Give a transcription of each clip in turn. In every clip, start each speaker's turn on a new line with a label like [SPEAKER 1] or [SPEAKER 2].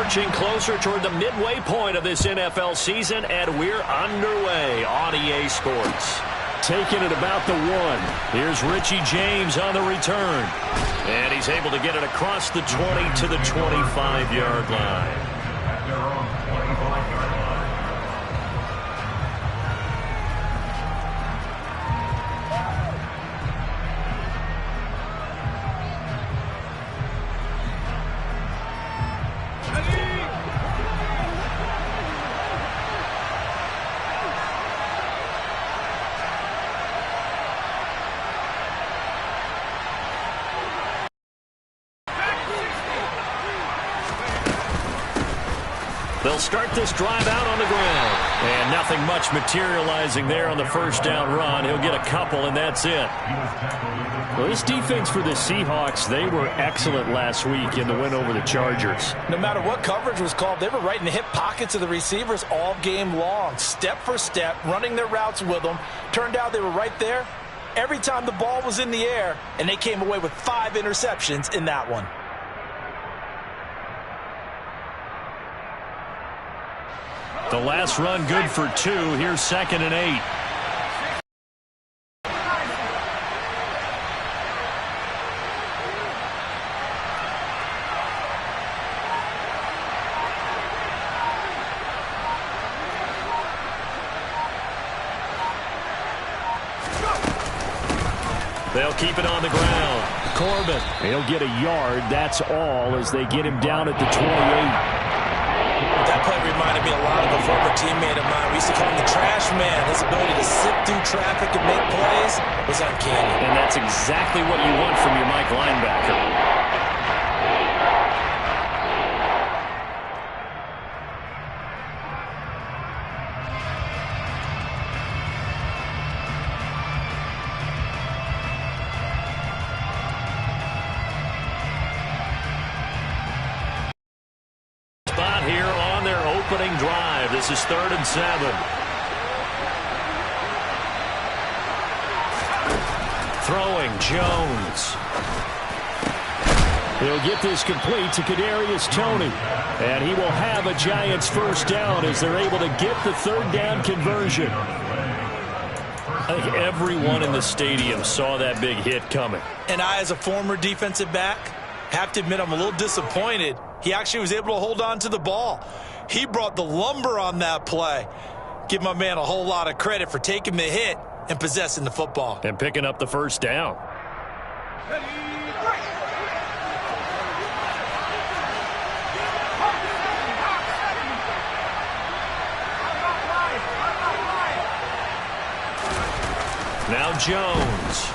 [SPEAKER 1] Marching closer toward the midway point of this NFL season, and we're underway on EA Sports. Taking it about the 1. Here's Richie James on the return. And he's able to get it across the 20 to the 25-yard line. They'll start this drive out on the ground. And nothing much materializing there on the first down run. He'll get a couple, and that's it. Well, this defense for the Seahawks, they were excellent last week in the win over the Chargers.
[SPEAKER 2] No matter what coverage was called, they were right in the hip pockets of the receivers all game long. Step for step, running their routes with them. Turned out they were right there every time the ball was in the air, and they came away with 5 interceptions in that one.
[SPEAKER 1] The last run good for 2. Here's 2nd and 8. They'll keep it on the ground. Corbin, he'll get a yard. That's all as they get him down at the 28.
[SPEAKER 2] That play reminded me a lot of a former teammate of mine. We used to call him the trash man. His ability to sift through traffic and make plays was uncanny.
[SPEAKER 1] And that's exactly what you want from your Mike linebacker. Opening drive. This is 3rd and 7. Throwing Jones. He'll get this complete to Kadarius Toney. And he will have a Giants first down as they're able to get the 3rd down conversion. I think everyone in the stadium saw that big hit coming.
[SPEAKER 2] And I, as a former defensive back, have to admit I'm a little disappointed. He actually was able to hold on to the ball. He brought the lumber on that play. Give my man a whole lot of credit for taking the hit and possessing the football.
[SPEAKER 1] And picking up the first down. Now Jones.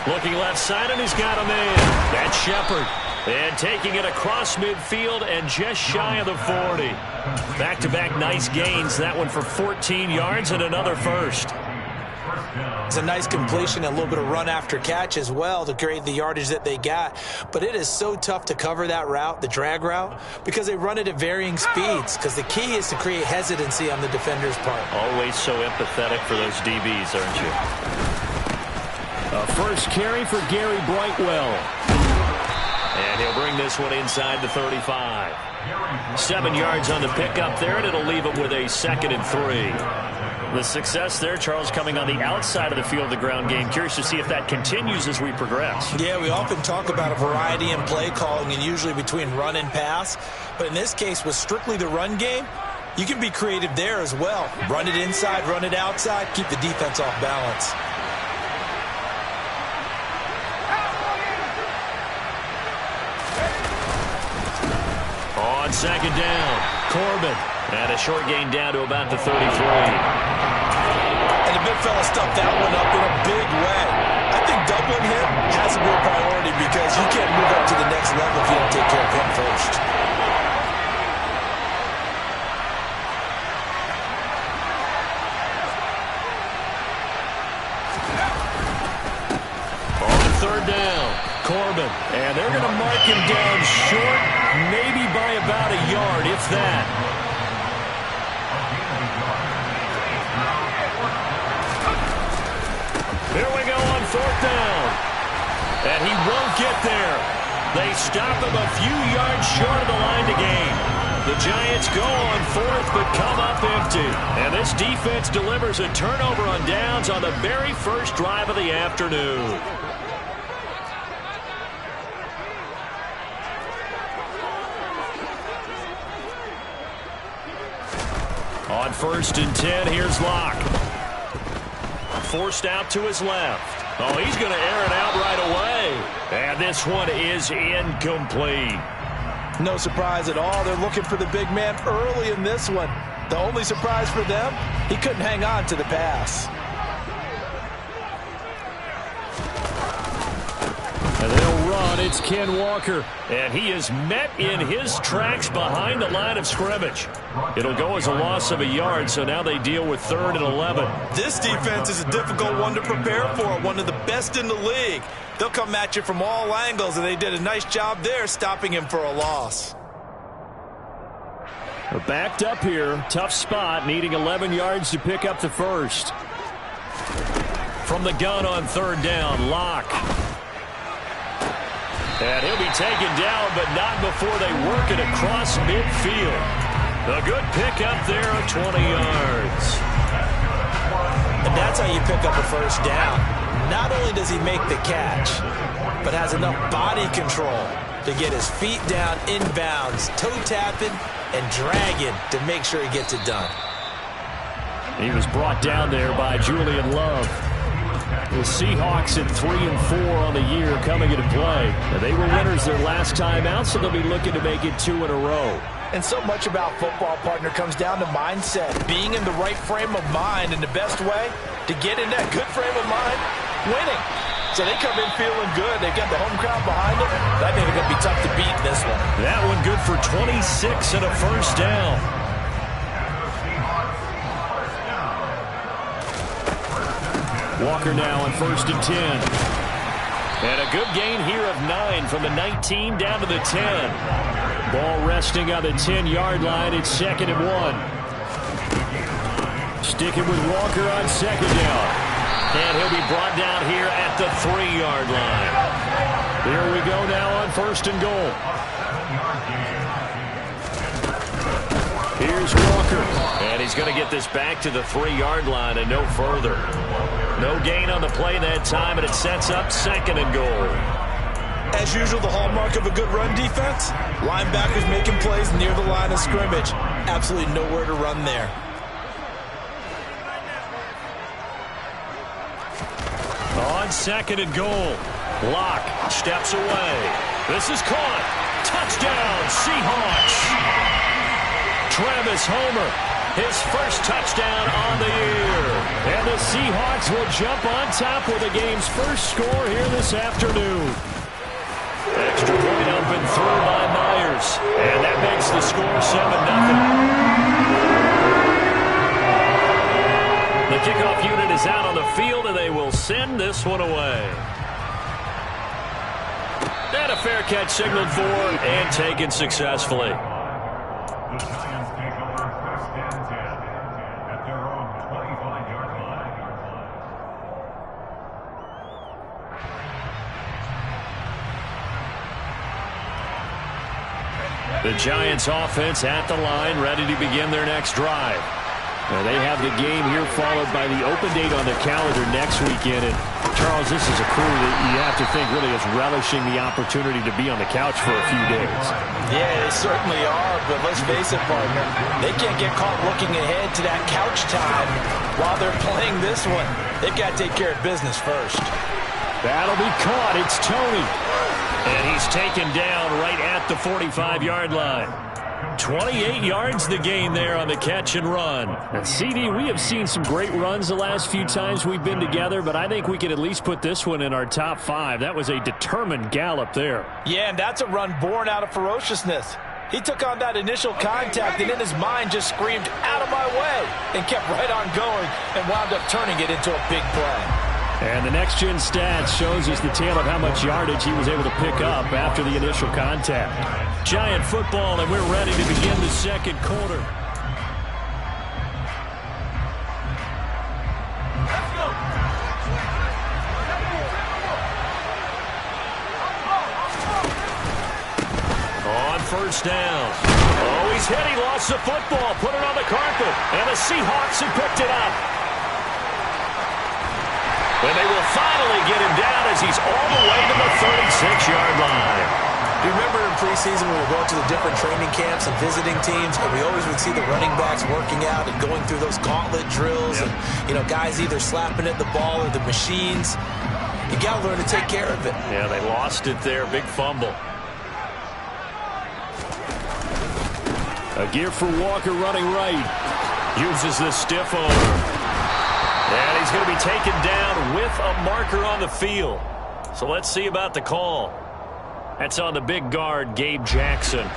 [SPEAKER 1] Looking left side, and he's got a man. That's Shepard. And taking it across midfield and just shy of the 40. Back-to-back nice gains. That one for 14 yards and another first.
[SPEAKER 2] It's a nice completion and a little bit of run after catch as well to create the yardage that they got. But it is so tough to cover that route, the drag route, because they run it at varying speeds. Because the key is to create hesitancy on the defender's part.
[SPEAKER 1] Always so empathetic for those DBs, aren't you? A first carry for Gary Brightwell. And he'll bring this one inside the 35. 7 yards on the pickup there, and it'll leave him with a 2nd and 3. The success there, Charles, coming on the outside of the field of the ground game. Curious to see if that continues as we progress.
[SPEAKER 2] Yeah, we often talk about a variety in play calling and usually between run and pass. But in this case, with strictly the run game, you can be creative there as well. Run it inside, run it outside, keep the defense off balance.
[SPEAKER 1] On 2nd down, Corbin. And a short gain down to about the 33.
[SPEAKER 2] And the big fella stuffed that one up in a big way. I think doubling him has to be a priority because you can't move up to the next level if you don't take care of him first.
[SPEAKER 1] On 3rd down, Corbin. And they're going to mark him down short, maybe by about a yard, if that. Here we go on 4th down. And he won't get there. They stop him a few yards short of the line to gain. The Giants go on fourth but come up empty. And this defense delivers a turnover on downs on the very first drive of the afternoon. On 1st and 10, here's Locke. Forced out to his left. Oh, he's going to air it out right away. And this one is incomplete.
[SPEAKER 2] No surprise at all. They're looking for the big man early in this one. The only surprise for them, he couldn't hang on to the pass.
[SPEAKER 1] And they'll run. It's Ken Walker. And he is met in his tracks behind the line of scrimmage. It'll go as a loss of a yard, so now they deal with 3rd and 11.
[SPEAKER 2] This defense is a difficult one to prepare for, one of the best in the league. They'll come at you from all angles, and they did a nice job there stopping him for a loss.
[SPEAKER 1] They're backed up here. Tough spot, needing 11 yards to pick up the first. From the gun on 3rd down, Locke. And he'll be taken down, but not before they work it across midfield. A good pickup there of 20 yards.
[SPEAKER 2] And that's how you pick up a first down. Not only does he make the catch, but has enough body control to get his feet down inbounds, toe-tapping and dragging to make sure he gets it done.
[SPEAKER 1] He was brought down there by Julian Love. The Seahawks at 3-4 on the year coming into play. Now, they were winners their last time out, so they'll be looking to make it 2 in a row.
[SPEAKER 2] And so much about football, partner, comes down to mindset. Being in the right frame of mind, and the best way to get in that good frame of mind, winning. So they come in feeling good. They've got the home crowd behind them. I think they're going to be tough to beat in this one.
[SPEAKER 1] That one good for 26 and a first down. Walker now on 1st and 10. And a good gain here of 9 from the 19 down to the 10. Ball resting on the 10-yard line. It's 2nd and 1. Sticking with Walker on 2nd down. And he'll be brought down here at the 3-yard line. Here we go now on 1st and goal. Here's Walker. And he's going to get this back to the 3-yard line and no further. No gain on the play that time, and it sets up 2nd and goal.
[SPEAKER 2] As usual, the hallmark of a good run defense, linebackers making plays near the line of scrimmage. Absolutely nowhere to run there.
[SPEAKER 1] On 2nd and goal, Locke steps away. This is caught. Touchdown, Seahawks. Travis Homer, his first touchdown on the year. And the Seahawks will jump on top with the game's first score here this afternoon. Extra point up and through by Myers. And that makes the score 7-0. The kickoff unit is out on the field, and they will send this one away. And a fair catch signaled for and taken successfully. The Giants offense at the line, ready to begin their next drive. Now they have the game here followed by the open date on the calendar next weekend. And Charles, this is a crew that you have to think really is relishing the opportunity to be on the couch for a few days.
[SPEAKER 2] Yeah, they certainly are, but let's face it, partner. They can't get caught looking ahead to that couch time while they're playing this one. They've got to take care of business first.
[SPEAKER 1] That'll be caught. It's Tony. And he's taken down right at the 45-yard line. 28 yards the gain there on the catch and run. And CD, we have seen some great runs the last few times we've been together, but I think we can at least put this one in our top 5. That was a determined gallop there.
[SPEAKER 2] Yeah, and that's a run born out of ferociousness. He took on that initial contact and in his mind just screamed, "Out of my way," and kept right on going and wound up turning it into a big play.
[SPEAKER 1] And the next-gen stats shows us the tale of how much yardage he was able to pick up after the initial contact. Giant football, and we're ready to begin the second quarter. first down. Oh, he's hit. He lost the football. Put it on the carpet. And the Seahawks have picked it up. And they will finally get him down as he's all the way to the 36-yard line.
[SPEAKER 2] You remember in preseason when we were going to the different training camps and visiting teams, and we always would see the running backs working out and going through those gauntlet drills, and guys either slapping at the ball or the machines. You got to learn to take care of it.
[SPEAKER 1] Yeah, they lost it there. Big fumble. A gear for Walker running right. Uses the stiff arm. And he's going to be taken down with a marker on the field. So let's see about the call. That's on the big guard, Gabe Jackson.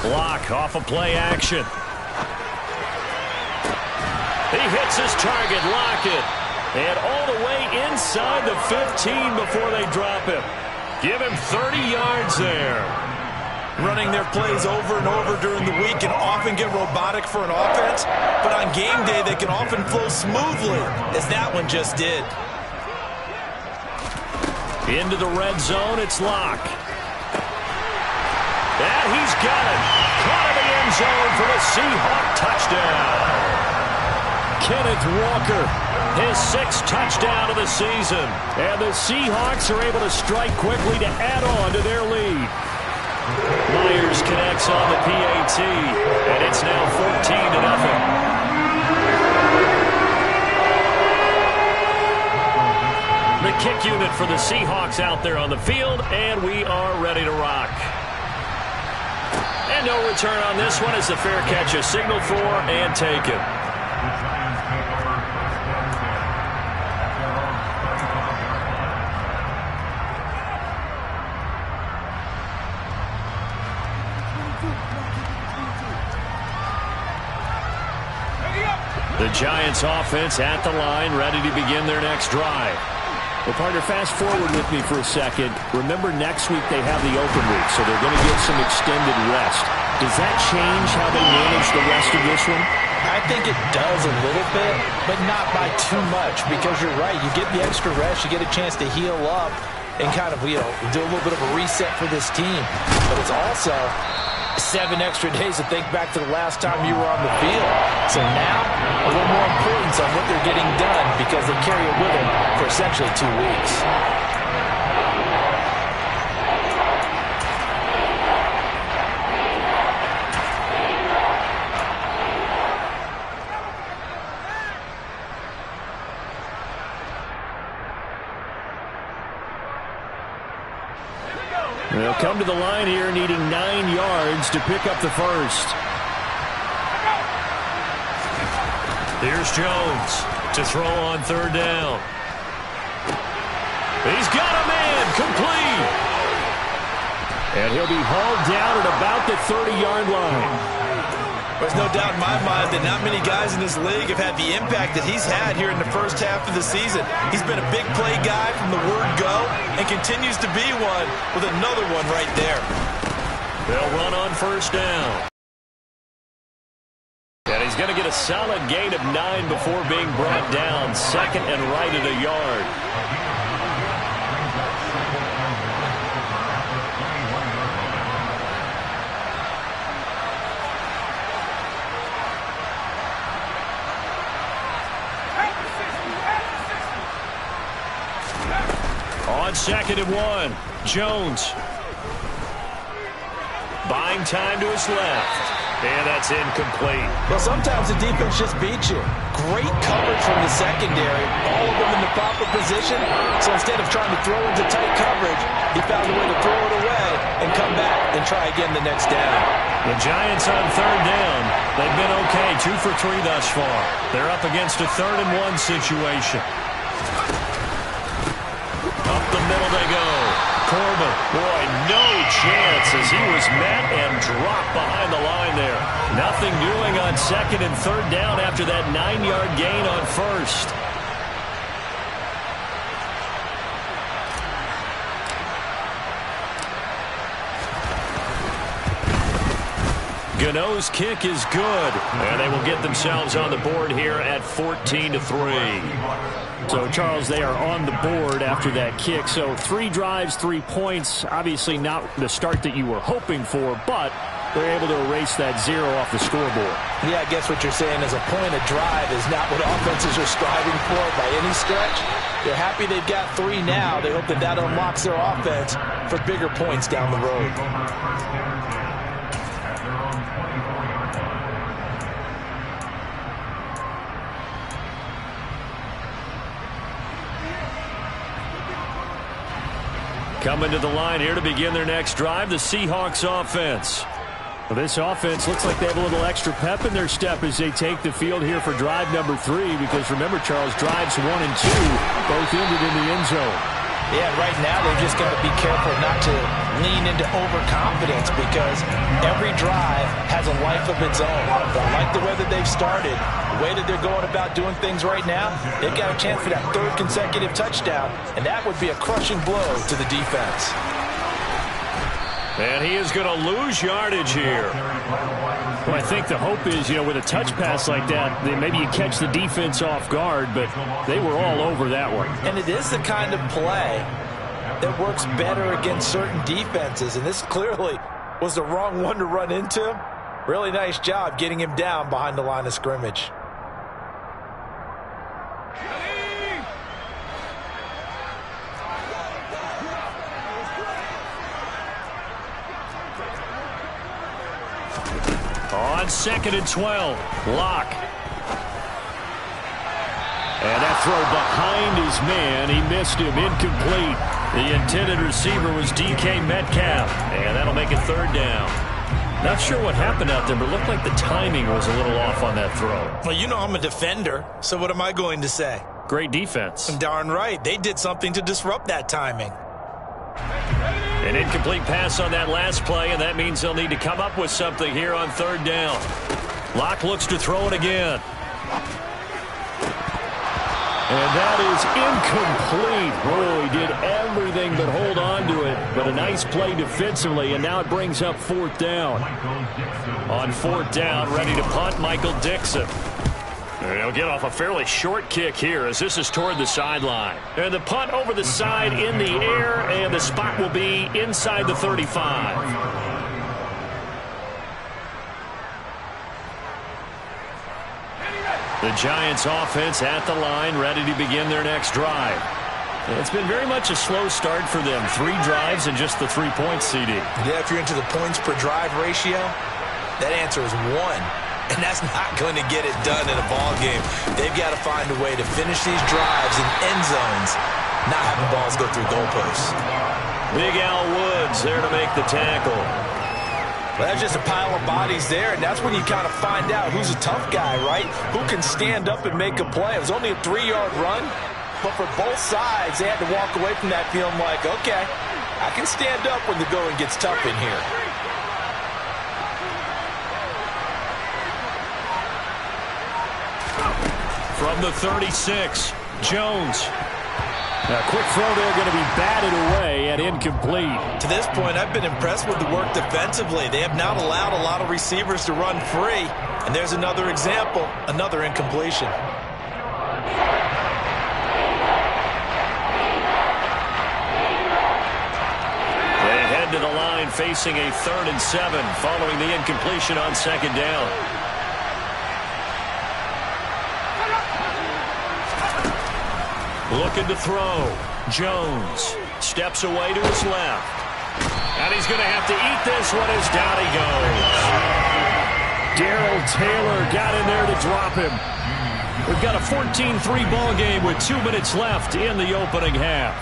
[SPEAKER 1] Block off a play action. He hits his target, Lockett. And all the way inside the 15 before they drop him. Give him 30 yards there.
[SPEAKER 2] Running their plays over and over during the week can often get robotic for an offense, but on game day they can often flow smoothly, as that one just did.
[SPEAKER 1] Into the red zone, it's Locke. And he's got it. Caught in the end zone for the Seahawk touchdown. Kenneth Walker, his 6th touchdown of the season. And the Seahawks are able to strike quickly to add on to their lead. Myers connects on the PAT, and it's now 14-0. The kick unit for the Seahawks out there on the field, and we are ready to rock. And no return on this one as the fair catch is signaled for and taken. The Giants offense at the line, ready to begin their next drive. Well, partner, fast forward with me for a second. Remember, next week they have the open week, so they're going to get some extended rest. Does that change how they manage the rest of this one?
[SPEAKER 2] I think it does a little bit, but not by too much, because you're right. You get the extra rest, you get a chance to heal up and kind of, do a little bit of a reset for this team. But it's also 7 extra days to think back to the last time you were on the field. So now, a little more importance on what they're getting done because they carry it with them for essentially 2 weeks.
[SPEAKER 1] They'll come to the line here needing 9 yards to pick up the first. Here's Jones to throw on 3rd down. He's got a man complete. And he'll be hauled down at about the 30-yard line.
[SPEAKER 2] There's no doubt in my mind that not many guys in this league have had the impact that he's had here in the first half of the season. He's been a big play guy from the word go and continues to be one with another one right there.
[SPEAKER 1] They'll run on 1st down. And he's going to get a solid gain of 9 before being brought down. 2nd and right at a yard. On 2nd and 1, Jones. Buying time to his left. And that's incomplete.
[SPEAKER 2] Well, sometimes the defense just beats you. Great coverage from the secondary. All of them in the proper position. So instead of trying to throw into tight coverage, he found a way to throw it away and come back and try again the next down.
[SPEAKER 1] The Giants on 3rd down. They've been okay, 2 for 3 thus far. They're up against a 3rd and 1 situation. Up the middle they go. Corbin, boy, no chance as he was met and dropped behind the line there. Nothing doing on 2nd and 3rd down after that 9-yard gain on 1st. Gano's kick is good, and they will get themselves on the board here at 14-3.
[SPEAKER 3] So, Charles, they are on the board after that kick. So 3 drives, 3 points. Obviously not the start that you were hoping for, but they're able to erase that 0 off the scoreboard.
[SPEAKER 2] Yeah, I guess what you're saying is a point of drive is not what offenses are striving for by any stretch. They're happy they've got 3 now. They hope that that unlocks their offense for bigger points down the road.
[SPEAKER 1] Coming to the line here to begin their next drive, the Seahawks offense.
[SPEAKER 3] Well, this offense looks like they have a little extra pep in their step as they take the field here for drive number 3, because remember, Charles, drives 1 and 2 both ended in the end zone.
[SPEAKER 2] Yeah, right now they've just got to be careful not to lean into overconfidence, because every drive has a life of its own. But I like the way that they've started, the way that they're going about doing things right now. They've got a chance for that 3rd consecutive touchdown, and that would be a crushing blow to the defense.
[SPEAKER 1] And he is going to lose yardage here.
[SPEAKER 3] Well, I think the hope is, with a touch pass like that, then maybe you catch the defense off guard, but they were all over that one.
[SPEAKER 2] And it is the kind of play that works better against certain defenses, and this clearly was the wrong one to run into. Really nice job getting him down behind the line of scrimmage.
[SPEAKER 1] On 2nd and 12, Locke. And that throw behind his man. He missed him, incomplete. The intended receiver was DK Metcalf, and that'll make it 3rd down. Not sure what happened out there, but it looked like the timing was a little off on that throw.
[SPEAKER 2] Well, I'm a defender, so what am I going to say?
[SPEAKER 3] Great defense.
[SPEAKER 2] Darn right. They did something to disrupt that timing.
[SPEAKER 1] An incomplete pass on that last play, and that means they'll need to come up with something here on 3rd down. Locke looks to throw it again. And that is incomplete. Oh, he did everything but hold on to it. But a nice play defensively, and now it brings up 4th down. On 4th down, ready to punt, Michael Dixon. And he'll get off a fairly short kick here as this is toward the sideline. And the punt over the side in the air, and the spot will be inside the 35. The Giants offense at the line, ready to begin their next drive. It's been very much a slow start for them. 3 drives and just the 3 points, CD.
[SPEAKER 2] Yeah, if you're into the points per drive ratio, that answer is 1. And that's not going to get it done in a ball game. They've got to find a way to finish these drives in end zones, not having balls go through goalposts.
[SPEAKER 1] Big Al Woods there to make the tackle.
[SPEAKER 2] Well, that's just a pile of bodies there, and that's when you kind of find out who's a tough guy, right? Who can stand up and make a play. It was only a 3-yard run, but for both sides, they had to walk away from that feeling like, okay, I can stand up when the going gets tough in here.
[SPEAKER 1] From the 36, Jones.
[SPEAKER 3] A quick throw there going to be batted away and incomplete.
[SPEAKER 2] To this point, I've been impressed with the work defensively. They have not allowed a lot of receivers to run free. And there's another example, another incompletion.
[SPEAKER 1] They head to the line facing a 3rd and 7 following the incompletion on 2nd down. Looking to throw. Jones steps away to his left. And he's going to have to eat this one as down he goes.
[SPEAKER 3] Darrell Taylor got in there to drop him.
[SPEAKER 1] We've got a 14-3 ball game with 2 minutes left in the opening half.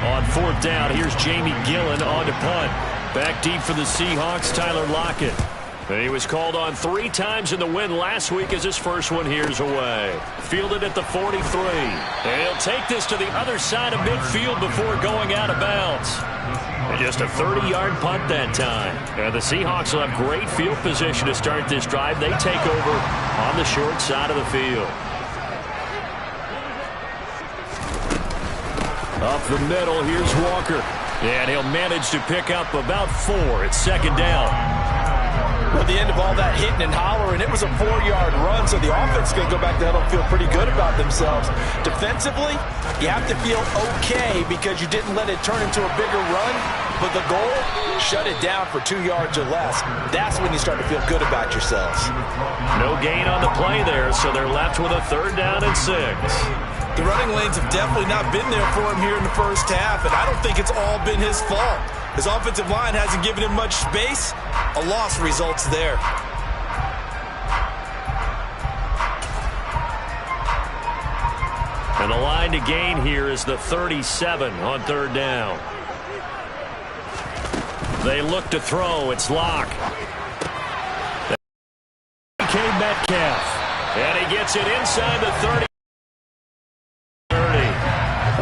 [SPEAKER 1] On 4th down, here's Jamie Gillen on to punt. Back deep for the Seahawks, Tyler Lockett. And he was called on 3 times in the win last week as his first one here's away. Fielded at the 43. And he'll take this to the other side of midfield before going out of bounds. And just a 30-yard punt that time. And the Seahawks will have great field position to start this drive. They take over on the short side of the field. Up the middle, here's Walker. And he'll manage to pick up about 4 at 2nd down.
[SPEAKER 2] Well, at the end of all that hitting and hollering, it was a 4-yard run, so the offense is going to go back to huddle and feel pretty good about themselves. Defensively, you have to feel okay because you didn't let it turn into a bigger run, but the goal, shut it down for 2 yards or less. That's when you start to feel good about yourselves.
[SPEAKER 1] No gain on the play there, so they're left with a 3rd down and 6.
[SPEAKER 2] The running lanes have definitely not been there for him here in the first half, and I don't think it's all been his fault. His offensive line hasn't given him much space. A loss results there.
[SPEAKER 1] And the line to gain here is the 37 on 3rd down. They look to throw. It's Locke. Metcalf. And he gets it inside the 30.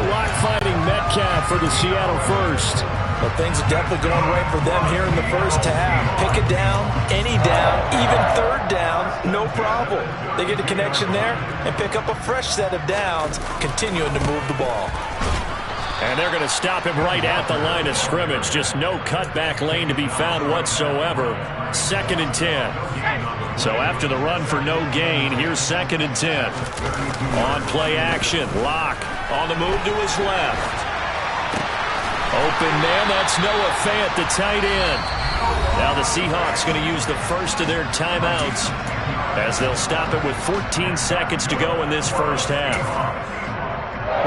[SPEAKER 3] Locke fighting Metcalf for the Seattle first.
[SPEAKER 2] But things are definitely going right for them here in the first half. Pick it down, any down, even 3rd down, no problem. They get a connection there and pick up a fresh set of downs, continuing to move the ball.
[SPEAKER 3] And they're going to stop him right at the line of scrimmage. Just no cutback lane to be found whatsoever. 2nd and 10. So after the run for no gain, here's 2nd and 10. On play action, Locke on the move to his left. Open man, that's Noah Fant, the tight end. Now the Seahawks going to use the first of their timeouts as they'll stop it with 14 seconds to go in this first half.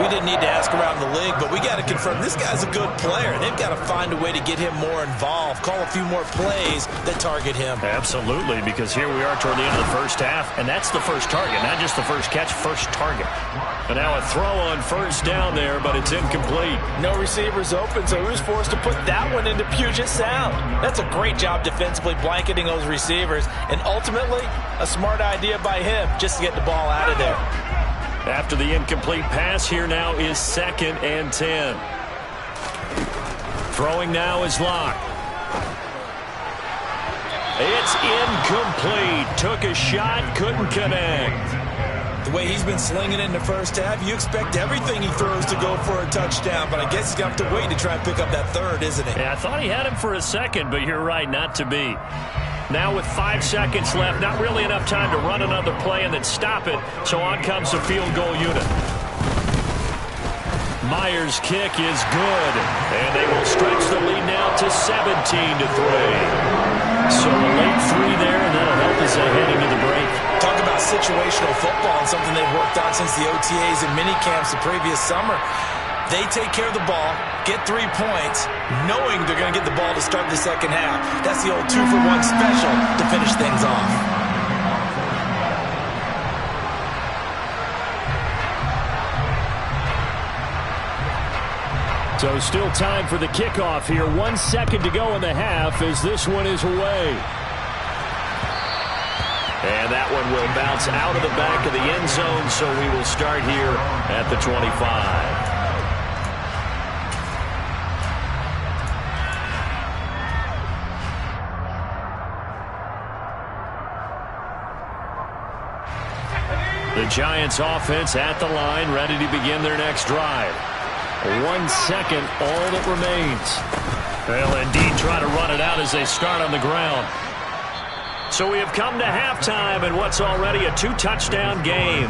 [SPEAKER 2] We didn't need to ask around the league, but we got to confirm this guy's a good player. They've got to find a way to get him more involved, call a few more plays that target him.
[SPEAKER 3] Absolutely, because here we are toward the end of the first half, and that's the first target, not just the first catch, first target. And now a throw on 1st down there, but it's incomplete.
[SPEAKER 2] No receivers open, so he was forced to put that one into Puget Sound. That's a great job defensively blanketing those receivers, and ultimately a smart idea by him just to get the ball out of there.
[SPEAKER 3] After the incomplete pass, here now is 2nd and 10. Throwing now is Locke. It's incomplete. Took a shot, couldn't connect.
[SPEAKER 2] The way he's been slinging it in the first half, you expect everything he throws to go for a touchdown, but I guess he's going to have to wait to try and pick up that 3rd, isn't he?
[SPEAKER 3] Yeah, I thought he had him for a second, but you're right, not to be. Now with 5 seconds left, not really enough time to run another play and then stop it, so on comes the field goal unit. Myers' kick is good, and they will stretch the lead now to 17-3. So a late 3 there, and that'll help as they head into the break.
[SPEAKER 2] Talk about situational football and something they've worked on since the OTAs and mini camps the previous summer. They take care of the ball, get 3 points, knowing they're going to get the ball to start the second half. That's the old 2-for-1 special to finish things off.
[SPEAKER 3] So still time for the kickoff here. 1 second to go in the half as this one is away.
[SPEAKER 1] And that one will bounce out of the back of the end zone, so we will start here at the 25.
[SPEAKER 3] The Giants offense at the line, ready to begin their next drive. 1 second, all that remains. They'll indeed try to run it out as they start on the ground. So we have come to halftime in what's already a 2-touchdown game.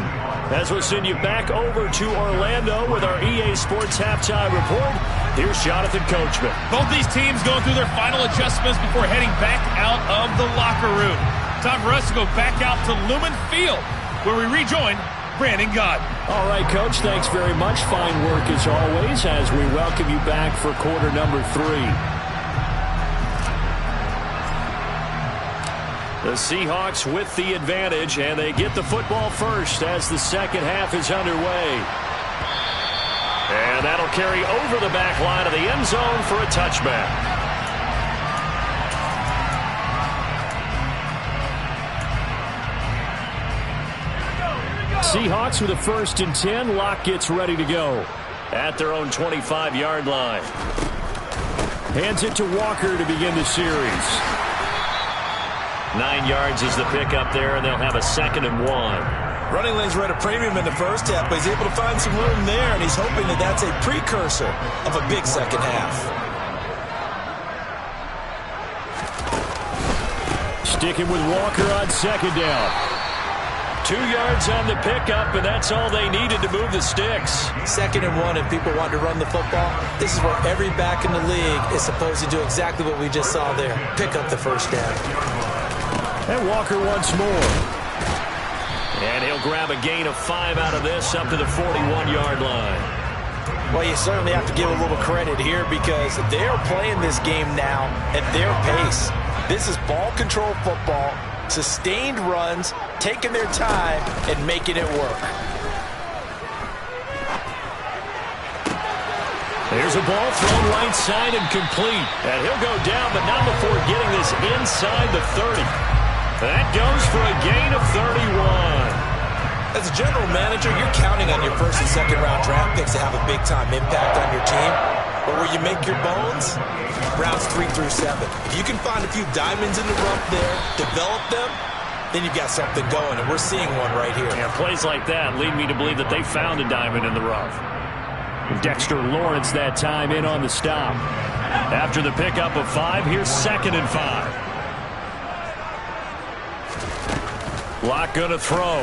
[SPEAKER 3] As we'll send you back over to Orlando with our EA Sports Halftime Report, here's Jonathan Coachman.
[SPEAKER 4] Both these teams going through their final adjustments before heading back out of the locker room. Time for us to go back out to Lumen Field, where we rejoin Brandon Gott.
[SPEAKER 3] All right, Coach, thanks very much. Fine work as always as we welcome you back for quarter number 3. The Seahawks with the advantage, and they get the football first as the second half is underway. And that'll carry over the back line of the end zone for a touchback. Seahawks with a 1st and 10. Locke gets ready to go at their own 25-yard line. Hands it to Walker to begin the series.
[SPEAKER 1] 9 yards is the pickup there, and they'll have a 2nd and 1.
[SPEAKER 2] Running lanes were at a premium in the first half, but he's able to find some room there, and he's hoping that that's a precursor of a big second half.
[SPEAKER 3] sticking with Walker on second down.
[SPEAKER 1] 2 yards on the pickup, and that's all they needed to move the sticks.
[SPEAKER 2] 2nd and 1, if people want to run the football, this is where every back in the league is supposed to do exactly what we just saw there. Pick up the first down.
[SPEAKER 3] And Walker once more.
[SPEAKER 1] And he'll grab a gain of 5 out of this up to the 41-yard line.
[SPEAKER 2] Well, you certainly have to give a little credit here because they're playing this game now at their pace. This is ball control football, sustained runs, taking their time, and making it work.
[SPEAKER 1] There's a ball thrown right side and complete. And he'll go down, but not before getting this inside the 30. That goes for a gain of 31.
[SPEAKER 2] As a general manager, you're counting on your first and second round draft picks to have a big-time impact on your team. But where you make your bones, rounds 3 through 7. If you can find a few diamonds in the rough there, develop them, then you've got something going, and we're seeing one right here.
[SPEAKER 3] Yeah, plays like that lead me to believe that they found a diamond in the rough. Dexter Lawrence that time in on the stop. After the pickup of 5, here's 2nd and 5. Locke gonna throw.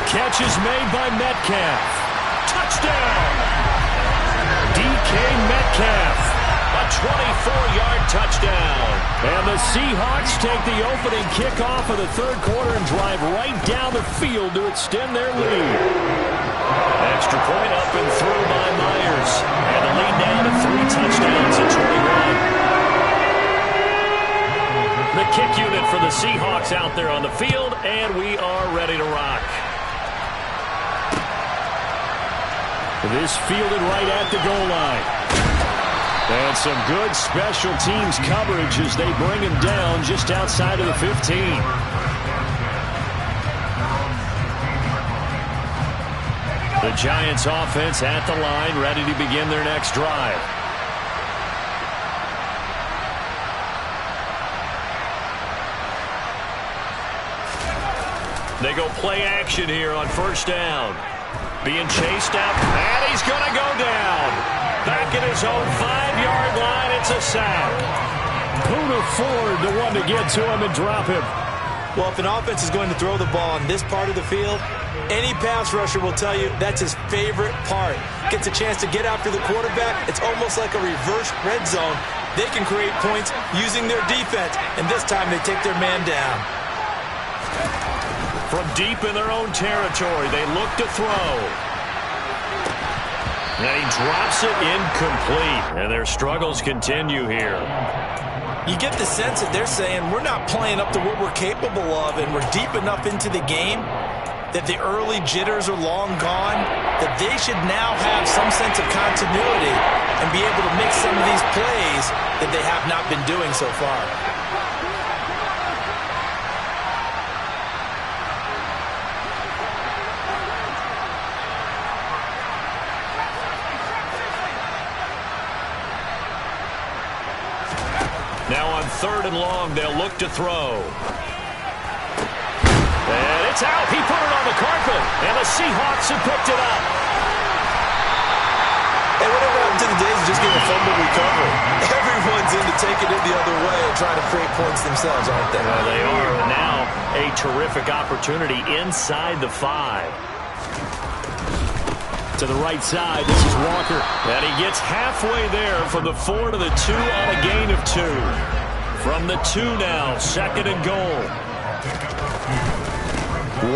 [SPEAKER 3] Catch is made by Metcalf. Touchdown! DK Metcalf. A 24-yard touchdown. And the Seahawks take the opening kickoff of the 3rd quarter and drive right down the field to extend their lead.
[SPEAKER 1] Extra point up and through by Myers. And the lead down to 3 touchdowns at 21. The kick unit for the Seahawks out there on the field, and we are ready to rock.
[SPEAKER 3] This fielded right at the goal line. And some good special teams coverage as they bring him down just outside of the 15. The Giants offense at the line, ready to begin their next drive.
[SPEAKER 1] They go play action here on 1st down. Being chased out, and he's going to go down. Back at his own 5-yard line, it's a sack.
[SPEAKER 3] Poona Ford, the one to get to him and drop him.
[SPEAKER 2] Well, if an offense is going to throw the ball on this part of the field, any pass rusher will tell you that's his favorite part. Gets a chance to get after the quarterback. It's almost like a reverse red zone. They can create points using their defense, and this time they take their man down.
[SPEAKER 1] From deep in their own territory, they look to throw. And he drops it incomplete, and their struggles continue here.
[SPEAKER 2] You get the sense that they're saying we're not playing up to what we're capable of, and we're deep enough into the game that the early jitters are long gone, that they should now have some sense of continuity and be able to make some of these plays that they have not been doing so far.
[SPEAKER 1] Now on 3rd and long, they'll look to throw. And it's out. He put it on the carpet, and the Seahawks have picked it up.
[SPEAKER 2] Hey, whatever happened to the days of just getting a fumble recovery? Everyone's into taking it the other way and trying to create points themselves, aren't they?
[SPEAKER 1] Well, they are. And now a terrific opportunity inside the 5.
[SPEAKER 3] To the right side, this is Walker.
[SPEAKER 1] And he gets halfway there from the 4 to the 2 on a gain of 2. From the 2 now, 2nd and goal.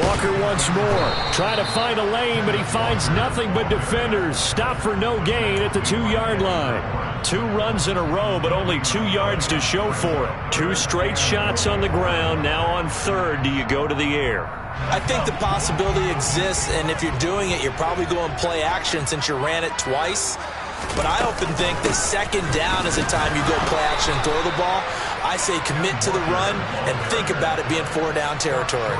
[SPEAKER 3] Walker once more. Trying to find a lane, but he finds nothing but defenders. Stop for no gain at the 2-yard line.
[SPEAKER 1] 2 runs in a row, but only 2 yards to show for it. 2 straight shots on the ground. Now on 3rd, do you go to the air?
[SPEAKER 2] I think the possibility exists, and if you're doing it, you're probably going play action since you ran it twice. But I often think that 2nd down is the time you go play action and throw the ball. I say commit to the run and think about it being 4-down territory.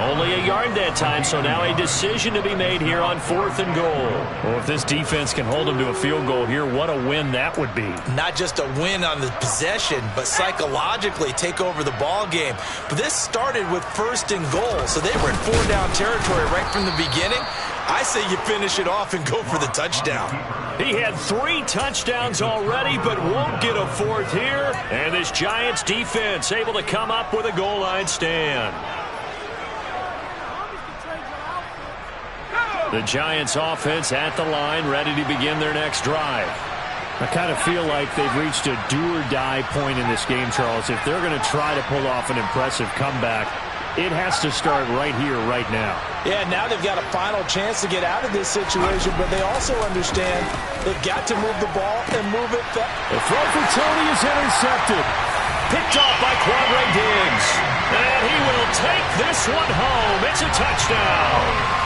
[SPEAKER 1] Only a yard that time, so now a decision to be made here on 4th and goal.
[SPEAKER 3] Well, if this defense can hold them to a field goal here, what a win that would be.
[SPEAKER 2] Not just a win on the possession, but psychologically take over the ball game. But this started with 1st and goal, so they were in 4-down territory right from the beginning. I say you finish it off and go for the touchdown.
[SPEAKER 1] He had 3 touchdowns already, but won't get a 4th here. And this Giants defense able to come up with a goal line stand. The Giants offense at the line, ready to begin their next drive.
[SPEAKER 3] I kind of feel like they've reached a do-or-die point in this game, Charles. If they're going to try to pull off an impressive comeback, it has to start right here, right now.
[SPEAKER 2] Yeah, now they've got a final chance to get out of this situation, but they also understand they've got to move the ball and move it fast.
[SPEAKER 1] The throw for Tony is intercepted. Picked off by Quadre Diggs. And he will take this one home. It's a touchdown.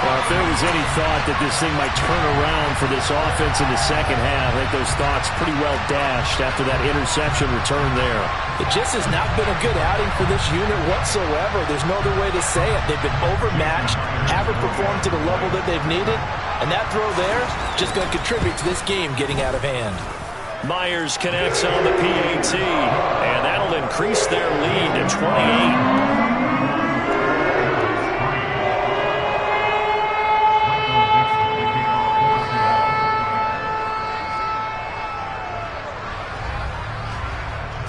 [SPEAKER 3] Well, if there was any thought that this thing might turn around for this offense in the second half, I think those thoughts pretty well dashed after that interception return there.
[SPEAKER 2] It just has not been a good outing for this unit whatsoever. There's no other way to say it. They've been overmatched, haven't performed to the level that they've needed, and that throw there just going to contribute to this game getting out of hand.
[SPEAKER 1] Myers connects on the PAT, and that'll increase their lead to 28.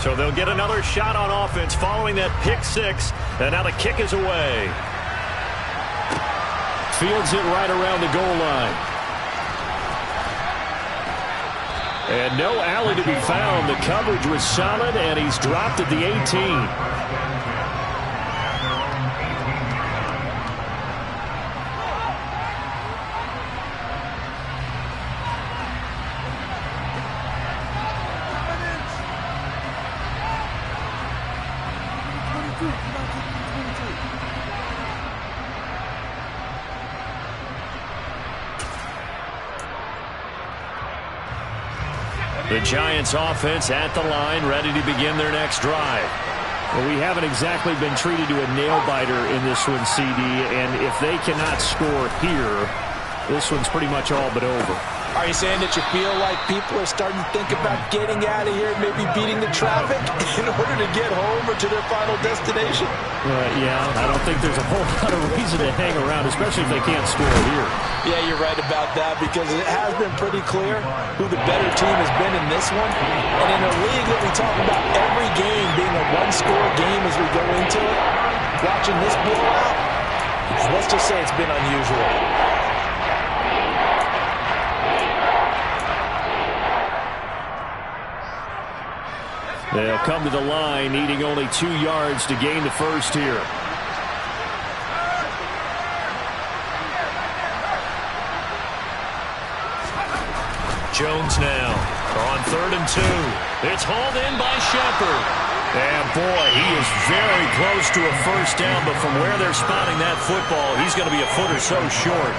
[SPEAKER 1] So they'll get another shot on offense following that pick 6. And now the kick is away. Fields it right around the goal line. And no alley to be found. The coverage was solid, and he's dropped at the 18. The Giants offense at the line, ready to begin their next drive.
[SPEAKER 3] Well, we haven't exactly been treated to a nail-biter in this one, CD, and if they cannot score here, this one's pretty much all but over.
[SPEAKER 2] Are you saying that you feel like people are starting to think about getting out of here, maybe beating the traffic in order to get home or to their final destination?
[SPEAKER 3] Yeah, I don't think there's a whole lot of reason to hang around, especially if they can't score here.
[SPEAKER 2] Yeah, you're right about that, because it has been pretty clear who the better team has been in this one. And in a league that we talk about every game being a one-score game as we go into it, watching this blowout, let's just say it's been unusual.
[SPEAKER 3] They'll come to the line, needing only 2 yards to gain the first here.
[SPEAKER 1] Jones now on 3rd and 2. It's hauled in by Shepard. And boy, he is very close to a first down, but from where they're spotting that football, he's going to be a foot or so short.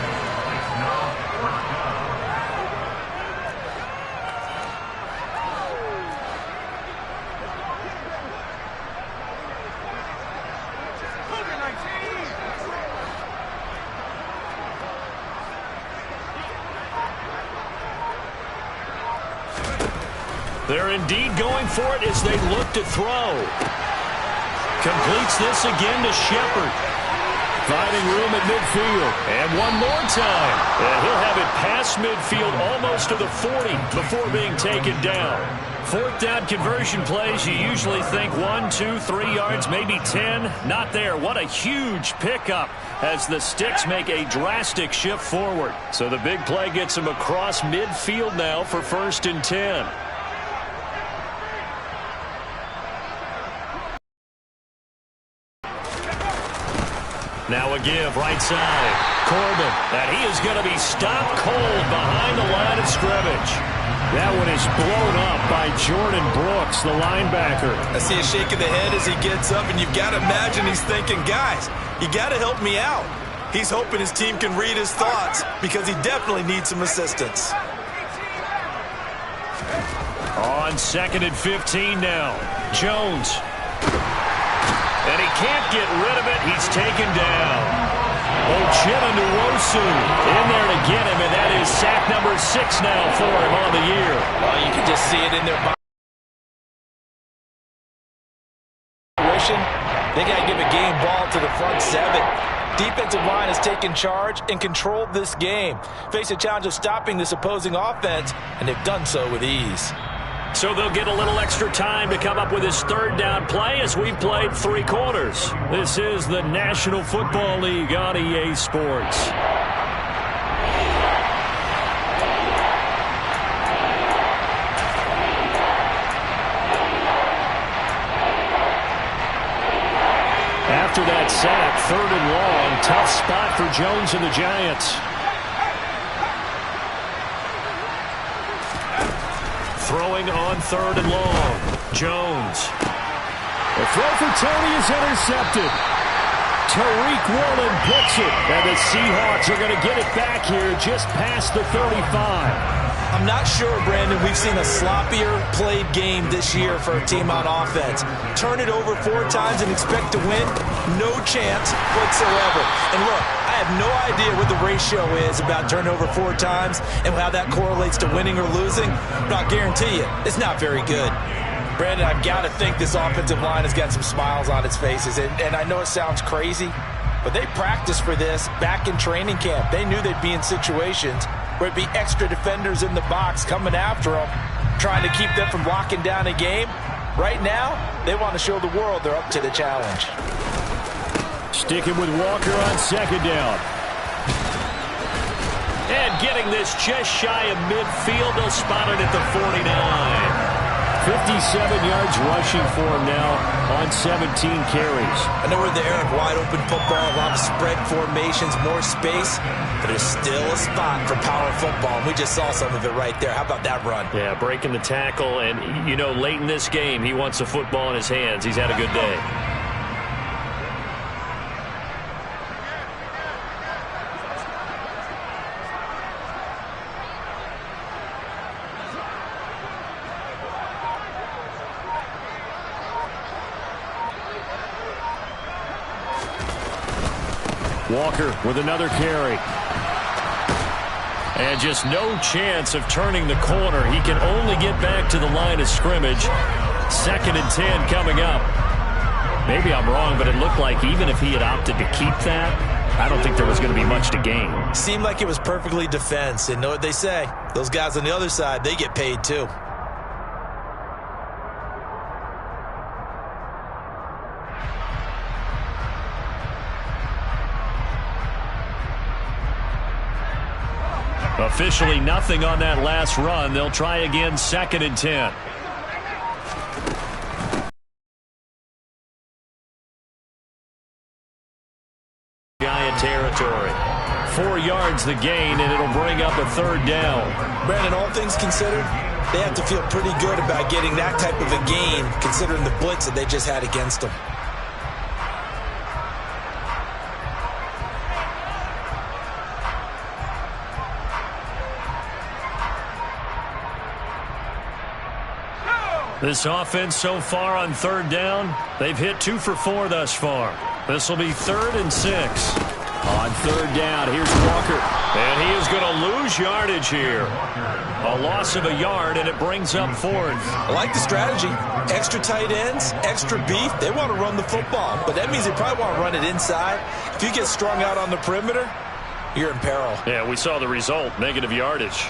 [SPEAKER 1] They're indeed going for it as they look to throw. Completes this again to Shepard. Finding room at midfield. And one more time. And he'll have it past midfield almost to the 40 before being taken down. 4th down conversion plays, you usually think 1, 2, 3 yards, maybe 10. Not there. What a huge pickup as the Sticks make a drastic shift forward. So the big play gets them across midfield now for 1st and 10. Now a give, right side. Corbin, and he is going to be stopped cold behind the line of scrimmage.
[SPEAKER 3] That one is blown up by Jordan Brooks, the linebacker.
[SPEAKER 2] I see a shake of the head as he gets up, and you've got to imagine he's thinking, guys, you got to help me out. He's hoping his team can read his thoughts because he definitely needs some assistance.
[SPEAKER 1] On 2nd and 15 now. Jones. And he can't get rid of it. He's taken down. Ochena Nwosu in there to get him, and that is sack number 6 now for him on the year.
[SPEAKER 2] Well, you can just see it in their body. They got to give a game ball to the front 7. Defensive line has taken charge and controlled this game. Face a challenge of stopping this opposing offense, and they've done so with ease.
[SPEAKER 1] So they'll get a little extra time to come up with this third down play as we've played 3 quarters. This is the National Football League on EA Sports. After that sack, 3rd and long, tough spot for Jones and the Giants. Throwing on 3rd and long. Jones. The throw for Tony is intercepted. Tariq Woolen picks it, and the Seahawks are going to get it back here just past the 35.
[SPEAKER 2] I'm not sure, Brandon, we've seen a sloppier played game this year for a team on offense. Turn it over 4 times and expect to win? No chance whatsoever. And look, I have no idea what the ratio is about turnover 4 times and how that correlates to winning or losing, but I'll guarantee you, it's not very good. Brandon, I've got to think this offensive line has got some smiles on its faces, and I know it sounds crazy, but they practiced for this back in training camp. They knew they'd be in situations where it'd be extra defenders in the box coming after them, trying to keep them from locking down a game. Right now, they want to show the world they're up to the challenge.
[SPEAKER 3] Sticking with Walker on 2nd down.
[SPEAKER 1] And getting this just shy of midfield, they'll spot it at the 49.
[SPEAKER 3] 57 yards rushing for him now on 17 carries.
[SPEAKER 2] I know we're in the era of wide-open football, a lot of spread formations, more space, but there's still a spot for power football, and we just saw some of it right there. How about that run?
[SPEAKER 1] Yeah, breaking the tackle, and, you know, late in this game, he wants the football in his hands. He's had a good day.
[SPEAKER 3] Walker with another carry.
[SPEAKER 1] And just no chance of turning the corner. He can only get back to the line of scrimmage. 2nd and 10 coming up. Maybe I'm wrong, but it looked like even if he had opted to keep that, I don't think there was going to be much to gain.
[SPEAKER 2] Seemed like it was perfectly defense. And know what they say? Those guys on the other side, they get paid too.
[SPEAKER 1] Officially nothing on that last run. They'll try again 2nd and 10. Giant territory. 4 yards the gain, and it'll bring up a 3rd down.
[SPEAKER 2] Brandon, all things considered, they have to feel pretty good about getting that type of a gain, considering the blitz that they just had against them.
[SPEAKER 1] This offense so far on 3rd down, they've hit 2 for 4 thus far. This will be 3rd and 6.
[SPEAKER 3] On 3rd down, here's Walker.
[SPEAKER 1] And he is going to lose yardage here. A loss of a yard, and it brings up 4th.
[SPEAKER 2] I like the strategy. Extra tight ends, extra beef. They want to run the football, but that means they probably want to run it inside. If you get strung out on the perimeter, you're in peril.
[SPEAKER 1] Yeah, we saw the result, negative yardage.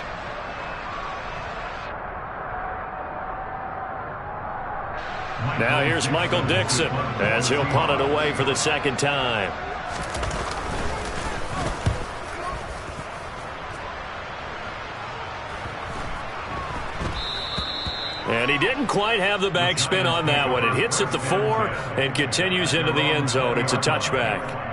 [SPEAKER 1] Now here's Michael Dixon as he'll punt it away for the 2nd time. And he didn't quite have the backspin on that one. It hits at the 4 and continues into the end zone. It's a touchback.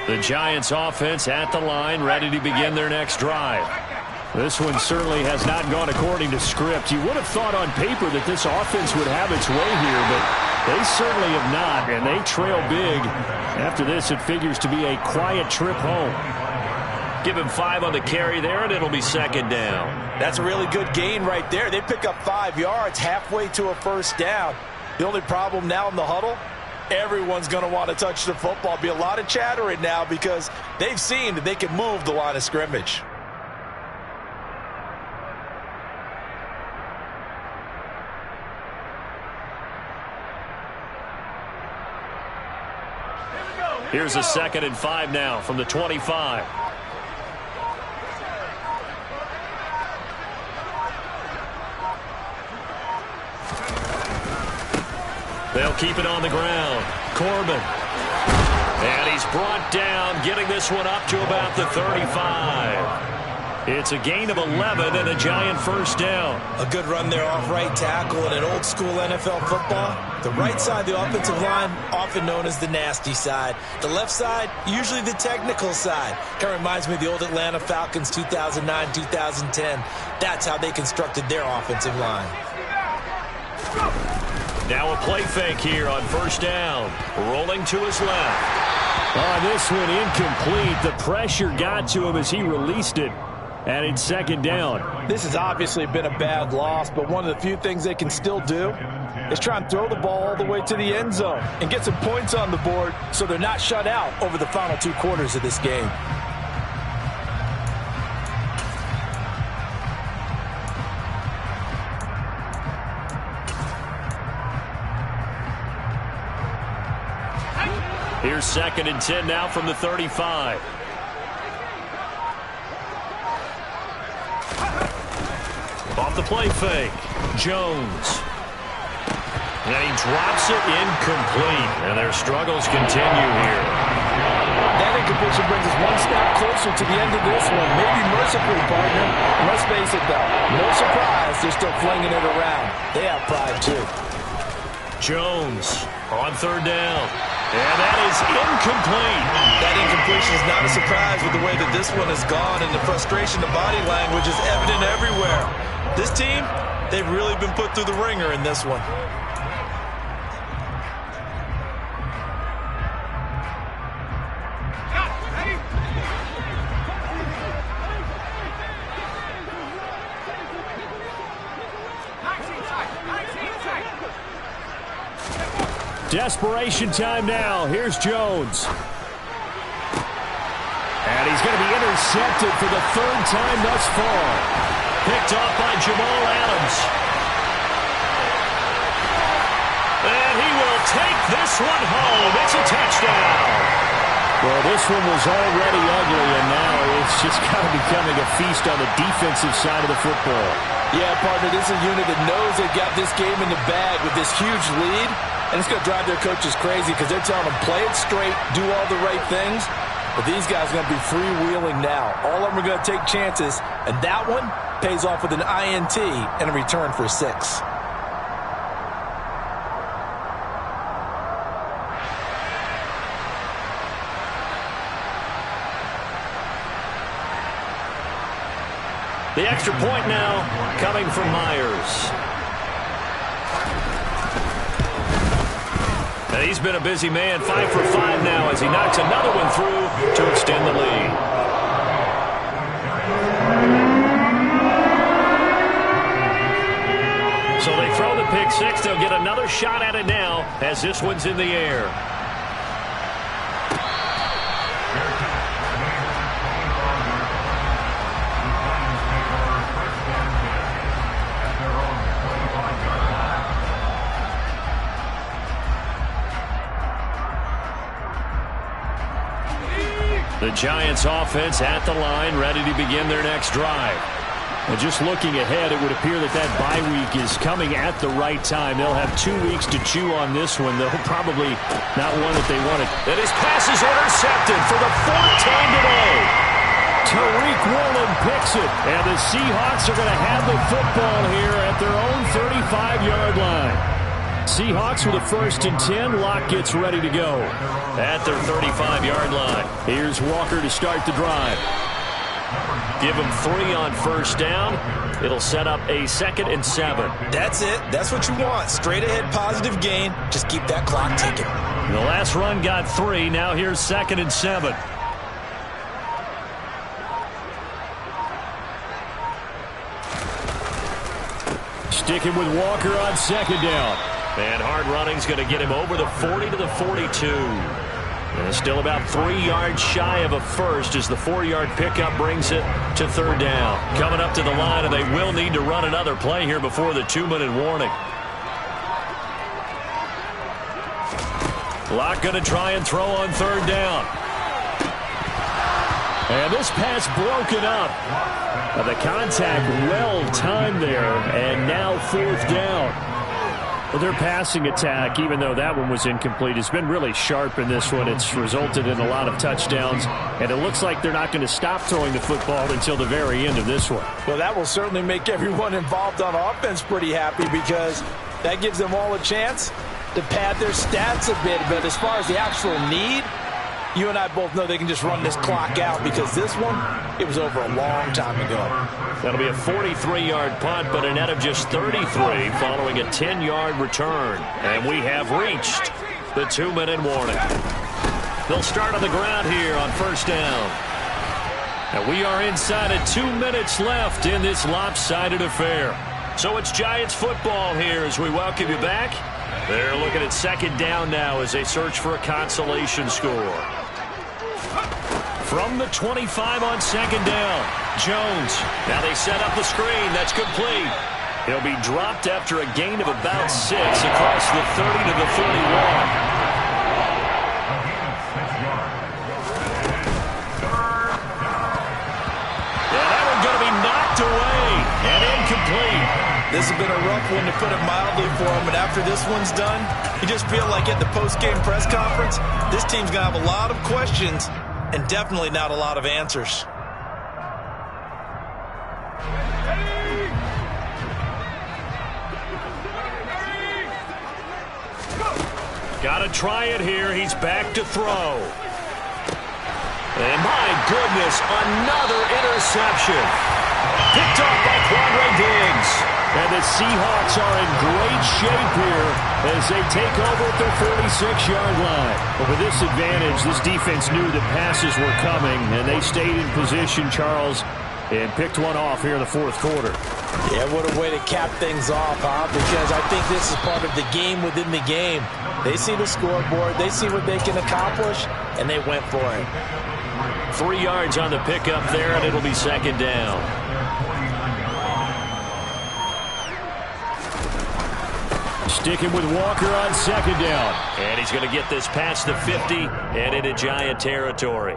[SPEAKER 1] The Giants offense at the line, ready to begin their next drive.
[SPEAKER 3] This one certainly has not gone according to script. You would have thought on paper that this offense would have its way here, but they certainly have not, and they trail big. After this, it figures to be a quiet trip home.
[SPEAKER 1] Give him 5 on the carry there, and it'll be second down.
[SPEAKER 2] That's a really good gain right there. They pick up 5 yards halfway to a first down. The only problem now in the huddle, everyone's going to want to touch the football. Be a lot of chattering now because they've seen that they can move the line of scrimmage.
[SPEAKER 1] Here's a 2nd and 5 now from the 25. They'll keep it on the ground. Corbin. And he's brought down, getting this one up to about the 35. It's a gain of 11 and a giant first down.
[SPEAKER 2] A good run there off right tackle in an old school NFL football. The right side of the offensive line, often known as the nasty side. The left side, usually the technical side. Kind of reminds me of the old Atlanta Falcons 2009, 2010. That's how they constructed their offensive line.
[SPEAKER 1] Now a play fake here on first down. Rolling to his left.
[SPEAKER 3] Oh, this one incomplete. The pressure got to him as he released it. And it's second down.
[SPEAKER 2] This has obviously been a bad loss, but one of the few things they can still do is try and throw the ball all the way to the end zone and get some points on the board so they're not shut out over the final 2 quarters of this game.
[SPEAKER 1] Here's 2nd and 10 now from the 35. Off the play fake. Jones. And he drops it incomplete. And their struggles continue here.
[SPEAKER 2] That incompletion brings us one step closer to the end of this one. Maybe mercifully, partner. Let's face it, though. No surprise, they're still flinging it around. They have pride, too.
[SPEAKER 1] Jones on 3rd down. And that is incomplete.
[SPEAKER 2] That incompletion is not a surprise with the way that this one has gone, and the frustration, the body language is evident everywhere. This team, they've really been put through the ringer in this one.
[SPEAKER 3] Desperation time now. Here's Jones. And he's going to be intercepted for the 3rd time thus far.
[SPEAKER 1] Picked off by Jamal Adams. And he will take this one home. It's a touchdown.
[SPEAKER 3] Well, this one was already ugly, and now it's just kind of becoming a feast on the defensive side of the football.
[SPEAKER 2] Yeah, partner, this is a unit that knows they've got this game in the bag with this huge lead. And it's going to drive their coaches crazy because they're telling them, play it straight, do all the right things. But these guys are going to be freewheeling now. All of them are going to take chances. And that one pays off with an INT and a return for 6.
[SPEAKER 1] The extra point now coming from Myers. And he's been a busy man, 5 for 5 now as he knocks another one through to extend the lead. So they throw the pick 6. They'll get another shot at it now as this one's in the air. The Giants offense at the line, ready to begin their next drive. And just looking ahead, it would appear that bye week is coming at the right time. They'll have 2 weeks to chew on this one. They'll probably not one that they wanted. And his pass is intercepted for the 4th time today.
[SPEAKER 3] Tariq Woolen picks it. And the Seahawks are going to have the football here at their own 35-yard line. Seahawks with a 1st and 10. Locke gets ready to go.
[SPEAKER 1] At their 35-yard line.
[SPEAKER 3] Here's Walker to start the drive.
[SPEAKER 1] Give him 3 on first down. It'll set up a 2nd and 7.
[SPEAKER 2] That's it. That's what you want. Straight ahead positive gain. Just keep that clock ticking.
[SPEAKER 1] The last run got 3. Now here's 2nd and 7.
[SPEAKER 3] Sticking with Walker on second down.
[SPEAKER 1] And hard running's going to get him over the 40 to the 42. And still about 3 yards shy of a first as the 4-yard pickup brings it to third down. Coming up to the line, and they will need to run another play here before the 2-minute warning. Locke going to try and throw on third down.
[SPEAKER 3] And this pass broken up. The contact well timed there, and now fourth down. Well, their passing attack, even though that one was incomplete, has been really sharp in this one. It's resulted in a lot of touchdowns, and it looks like they're not going to stop throwing the football until the very end of this one.
[SPEAKER 2] Well, that will certainly make everyone involved on offense pretty happy because that gives them all a chance to pad their stats a bit. But as far as the actual need, you and I both know they can just run this clock out because this one, it was over a long time ago.
[SPEAKER 1] That'll be a 43-yard punt, but a net of just 33 following a 10-yard return. And we have reached the 2-minute warning. They'll start on the ground here on first down. And we are inside of 2 minutes left in this lopsided affair. So it's Giants football here as we welcome you back. They're looking at second down now as they search for a consolation score. From the 25 on second down, Jones. Now they set up the screen. That's complete. He'll be dropped after a gain of about 6 across the 30 to the 31. Yeah, that one's going to be knocked away and incomplete.
[SPEAKER 2] This has been a rough one, to put it mildly, for him. But after this one's done, you just feel like at the post-game press conference, this team's going to have a lot of questions and definitely not a lot of answers.
[SPEAKER 1] Got to try it here. He's back to throw. And my goodness, another interception. Picked off by Quandre Diggs. And the Seahawks are in great shape here as they take over at their 46-yard line. But with this advantage, this defense knew that passes were coming, and they stayed in position, Charles, and picked one off here in the fourth quarter.
[SPEAKER 2] Yeah, what a way to cap things off, huh? Because I think this is part of the game within the game. They see the scoreboard, they see what they can accomplish, and they went for it.
[SPEAKER 1] 3 yards on the pickup there, and it'll be second down.
[SPEAKER 3] Sticking with Walker on second down.
[SPEAKER 1] And he's going to get this past the 50 and into Giant territory.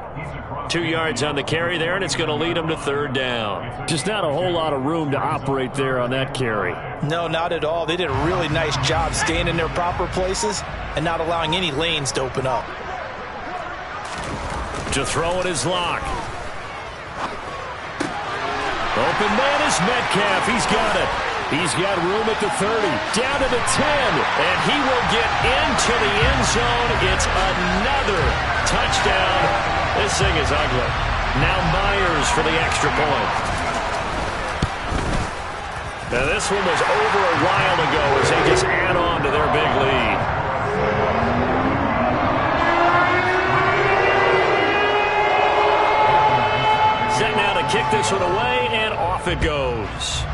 [SPEAKER 1] 2 yards on the carry there, and it's going to lead him to third down.
[SPEAKER 3] Just not a whole lot of room to operate there on that carry.
[SPEAKER 2] No, not at all. They did a really nice job staying in their proper places and not allowing any lanes to open up.
[SPEAKER 1] To throw it is Locke. Open man is Metcalf. He's got it. He's got room at the 30, down to the 10, and he will get into the end zone. It's another touchdown. This thing is ugly. Now Myers for the extra point. Now this one was over a while ago as they just add on to their big lead. Set now to kick this one away, and off it goes.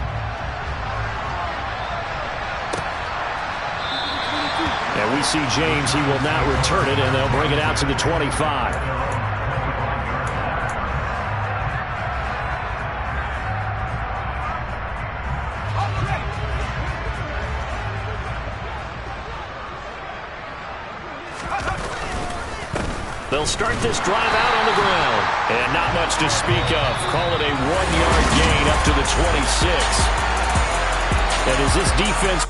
[SPEAKER 1] And we see James. He will not return it, and they'll bring it out to the 25. They'll start this drive out on the ground. And not much to speak of. Call it a 1-yard gain up to the 26. And as this defense